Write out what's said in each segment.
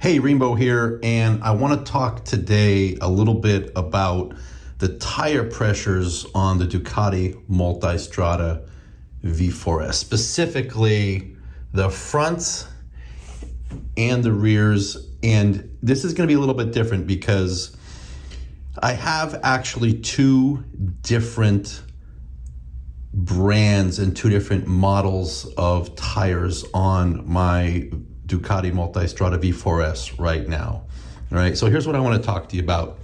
Hey, Rainbow here, and I want to talk today a little bit about the tire pressures on the Ducati Multistrada V4S, specifically the fronts and the rears. And this is going to be a little bit different because I have actually two different brands and two different models of tires on my Ducati Multistrada V4S right now. All right, so here's what I want to talk to you about.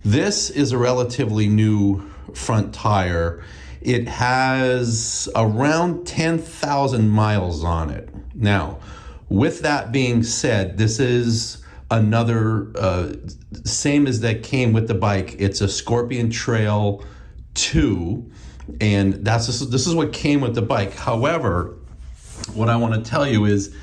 This is a relatively new front tire. It has around 10,000 miles on it. Now, with that being said, this is another, same as that came with the bike. It's a Scorpion Trail 2, and this is what came with the bike. However, what I want to tell you is,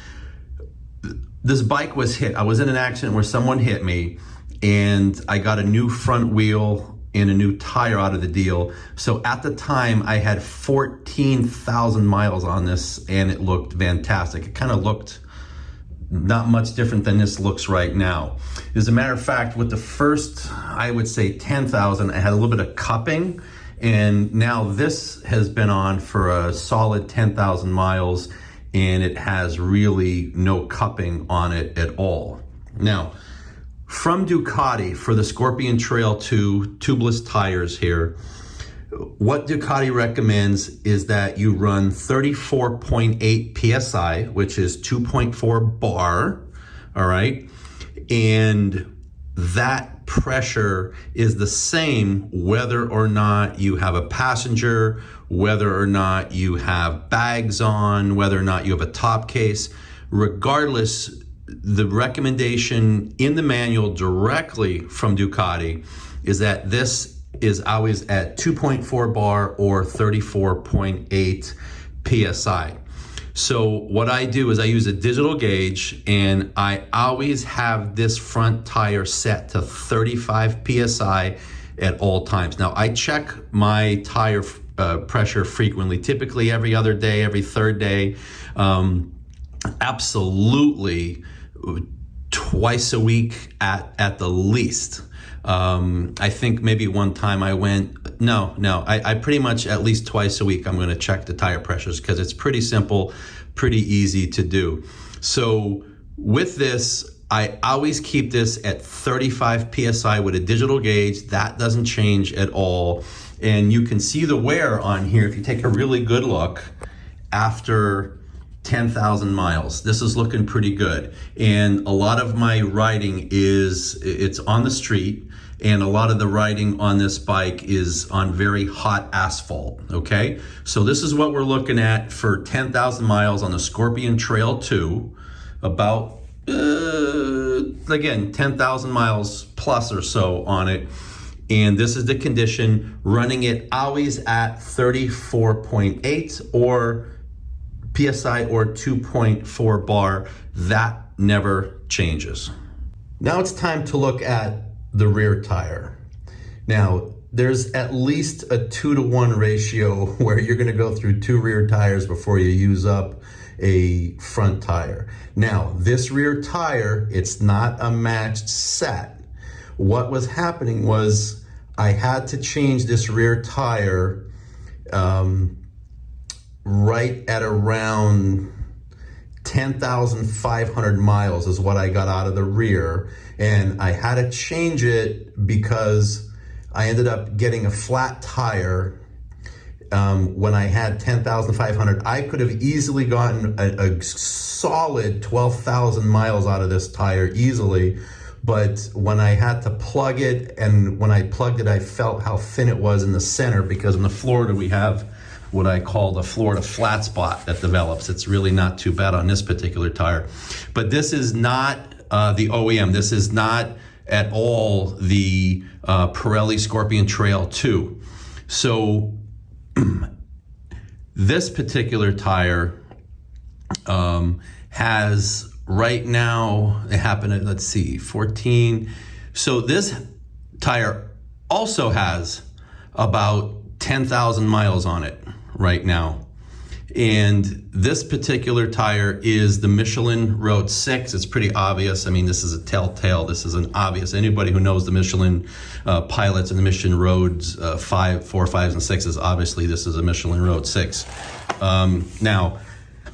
this bike was hit. I was in an accident where someone hit me, and I got a new front wheel and a new tire out of the deal. So at the time, I had 14,000 miles on this, and it looked fantastic. It kind of looked not much different than this looks right now. As a matter of fact, with the first, I would say 10,000, I had a little bit of cupping, and now this has been on for a solid 10,000 miles, and it has really no cupping on it at all. Now, from Ducati, for the Scorpion Trail 2 tubeless tires here, what Ducati recommends is that you run 34.8 PSI, which is 2.4 bar, all right? And that pressure is the same whether or not you have a passenger, whether or not you have bags on, whether or not you have a top case. Regardless, the recommendation in the manual directly from Ducati is that this is always at 2.4 bar or 34.8 PSI. So what I do is I use a digital gauge, and I always have this front tire set to 35 PSI at all times. Now, I check my tire pressure frequently, typically every other day, every third day, absolutely twice a week at the least. I think maybe one time I went, I pretty much at least twice a week I'm going to check the tire pressures because it's pretty simple, pretty easy to do. So with this, I always keep this at 35 PSI with a digital gauge. That doesn't change at all. And you can see the wear on here if you take a really good look after 10,000 miles. This is looking pretty good. And a lot of my riding it's on the street, and a lot of the riding on this bike is on very hot asphalt, okay? So this is what we're looking at for 10,000 miles on the Scorpion Trail 2, about, again, 10,000 miles plus or so on it. And this is the condition, running it always at 34.8 or PSI or 2.4 bar. That never changes. Now it's time to look at the rear tire. Now, there's at least a 2-to-1 ratio where you're gonna go through two rear tires before you use up a front tire. Now, this rear tire, it's not a matched set. What was happening was I had to change this rear tire right at around 10,500 miles is what I got out of the rear. And I had to change it because I ended up getting a flat tire when I had 10,500. I could have easily gotten a solid 12,000 miles out of this tire easily. But when I had to plug it, and when I plugged it, I felt how thin it was in the center, because in the Florida we have what I call the Florida flat spot that develops. It's really not too bad on this particular tire. But this is not the OEM. This is not at all the Pirelli Scorpion Trail 2. So this particular tire has, right now, it happened at, let's see, 14. So this tire also has about 10,000 miles on it right now. And this particular tire is the Michelin Road 6. It's pretty obvious. I mean, this is a telltale. This is an obvious. Anybody who knows the Michelin pilots and the Michelin Roads 4, 5s, and 6s, obviously this is a Michelin Road 6. Now,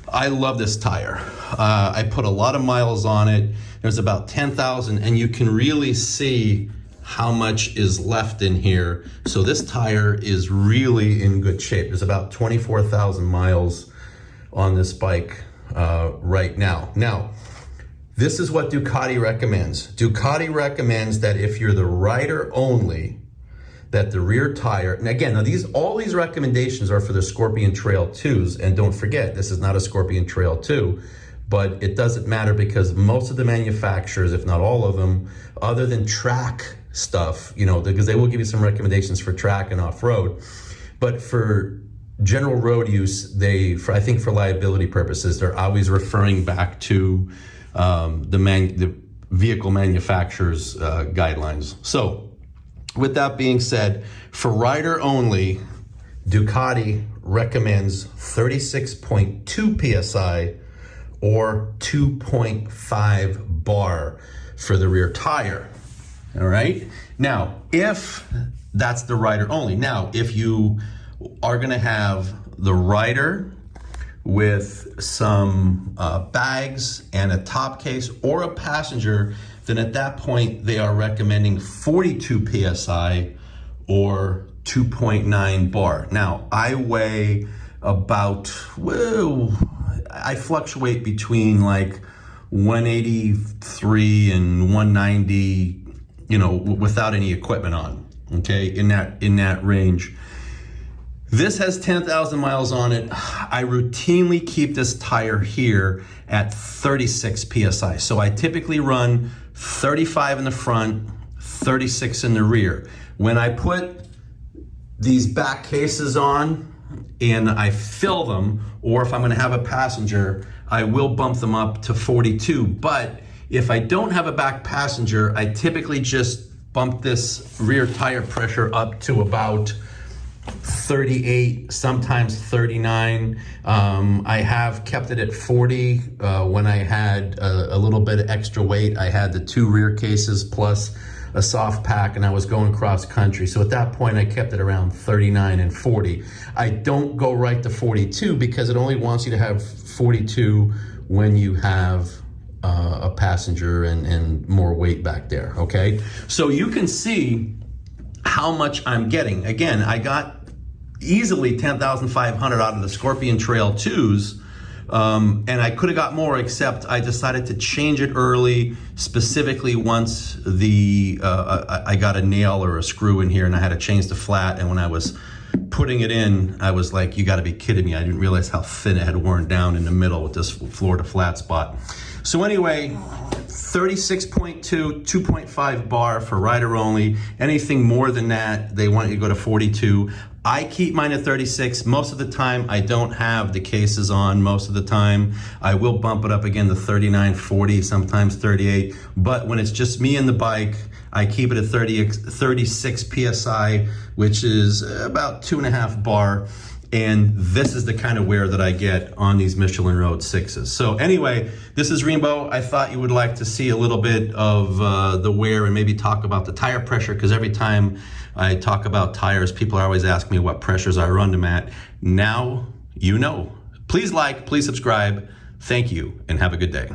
I love this tire. I put a lot of miles on it. There's about 10,000, and you can really see how much is left in here. So this tire is really in good shape. There's about 24,000 miles on this bike right now. Now, this is what Ducati recommends. Ducati recommends that if you're the rider only, that the rear tire, and again, now all these recommendations are for the Scorpion Trail 2s, and don't forget, this is not a Scorpion Trail 2, but it doesn't matter because most of the manufacturers, if not all of them, other than track stuff, you know, because they will give you some recommendations for track and off-road, but for general road use, I think for liability purposes, they're always referring back to the vehicle manufacturer's guidelines. So with that being said, for rider only, Ducati recommends 36.2 PSI or 2.5 bar for the rear tire. All right. Now, if that's the rider only. Now, if you are going to have the rider with some bags and a top case or a passenger, then at that point they are recommending 42 PSI or 2.9 bar. Now, I weigh about, I fluctuate between like 183 and 190, you know, without any equipment on, okay, in that range. This has 10,000 miles on it. I routinely keep this tire here at 36 PSI. So I typically run 35 in the front, 36 in the rear. When I put these back cases on and I fill them, or if I'm gonna have a passenger, I will bump them up to 42. But if I don't have a back passenger, I typically just bump this rear tire pressure up to about 38, sometimes 39. I have kept it at 40 when I had a little bit of extra weight. I had the 2 rear cases plus a soft pack, and I was going cross country. So at that point, I kept it around 39 and 40. I don't go right to 42 because it only wants you to have 42 when you have a passenger and more weight back there, okay? So you can see how much I'm getting. Again, I got easily 10,500 out of the Scorpion Trail 2s, and I could have got more, except I decided to change it early, specifically once I got a nail or a screw in here and I had to change the flat, and when I was putting it in, I was like, you gotta be kidding me. I didn't realize how thin it had worn down in the middle with this floor to flat spot. So anyway, 36.2, 2.5 bar for rider only. Anything more than that, they want you to go to 42. I keep mine at 36. Most of the time, I don't have the cases on. Most of the time, I will bump it up again to 39, 40, sometimes 38. But when it's just me and the bike, I keep it at 36 PSI, which is about 2.5 bar. And this is the kind of wear that I get on these Michelin Road 6s. So anyway, this is Rainbow. I thought you would like to see a little bit of the wear and maybe talk about the tire pressure, because every time I talk about tires, people are always asking me what pressures I run them at. Now you know. Please like, please subscribe. Thank you, and have a good day.